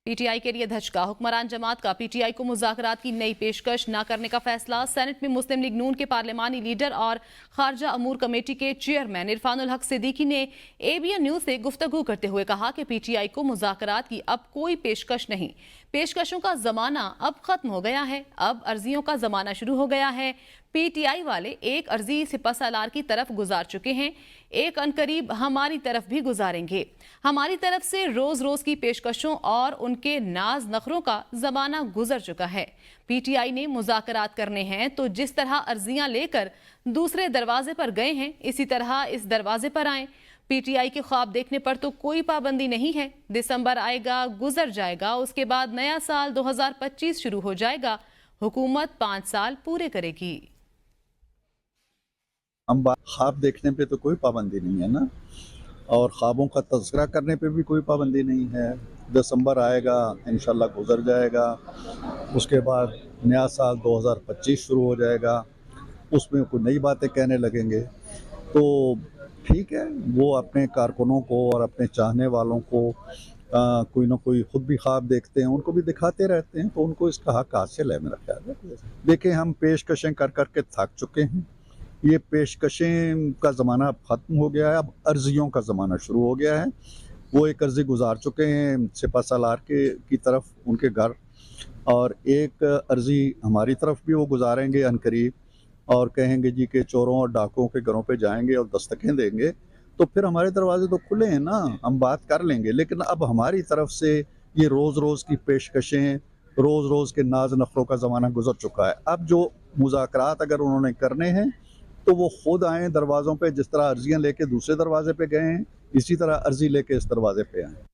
PTI के लिए धचका। हुक्मरान जमात का पीटीआई को मुज़ाकरात की नई पेशकश न करने का फैसला। सेनेट में मुस्लिम लीग नून के पार्लिमानी लीडर और खारजा अमूर कमेटी के चेयरमैन इरफानुल हक सिद्दीकी ने एबीएन न्यूज से गुफ्तगू करते हुए कहा कि पीटीआई को मुज़ाकरात की अब कोई पेशकश नहीं। पेशकशों का जमाना अब खत्म हो गया है, अब अर्जियों का जमाना शुरू हो गया है। पीटीआई वाले एक अर्जी सिपहसालार की तरफ गुजार चुके हैं, एक अनकरीब हमारी तरफ भी गुजारेंगे। हमारी तरफ से रोज रोज की पेशकशों और उनके नाज नखरों का जमाना गुजर चुका है। पीटीआई ने मुज़ाकरात करने हैं तो जिस तरह अर्जियां लेकर दूसरे दरवाजे पर गए हैं, इसी तरह इस दरवाजे पर आए। पीटीआई के ख्वाब देखने पर तो कोई पाबंदी नहीं है। दिसंबर आएगा, गुजर जाएगा, उसके बाद नया साल 2025 शुरू हो जाएगा। हुकूमत 5 साल पूरे करेगी। हम ख्वाब देखने पे तो कोई पाबंदी नहीं है ना, और ख्वाबों का तज़किरा करने पे भी कोई पाबंदी नहीं है। दिसंबर आएगा, इंशाल्लाह गुजर जाएगा, उसके बाद नया साल 2025 शुरू हो जाएगा, उसमें कोई नई बातें कहने लगेंगे। तो ठीक है, वो अपने कारकुनों को और अपने चाहने वालों को कोई ना कोई खुद भी ख्वाब देखते हैं, उनको भी दिखाते रहते हैं, तो उनको इसका हक हासिल है मेरा ख्याल है। देखिए, हम पेशकशें कर कर के थक चुके हैं। ये पेशकशें का ज़माना अब ख़त्म हो गया है, अब अर्जियों का ज़माना शुरू हो गया है। वो एक अर्जी गुजार चुके हैं सिपहसालार की तरफ, उनके घर, और एक अर्जी हमारी तरफ भी वो गुजारेंगे अनकरीब, और कहेंगे जी कि चोरों और डाकुओं के घरों पे जाएंगे और दस्तकें देंगे। तो फिर हमारे दरवाजे तो खुले हैं ना, हम बात कर लेंगे। लेकिन अब हमारी तरफ से ये रोज़ रोज़ की पेशकशें, रोज़ रोज़ के नाज नखरों का ज़माना गुजर चुका है। अब जो मुज़ाकरात अगर उन्होंने करने हैं तो वो खुद आएँ दरवाज़ों पे, जिस तरह अर्जियाँ लेके दूसरे दरवाजे पे गए हैं, इसी तरह अर्जी लेके इस दरवाजे पे आएँ।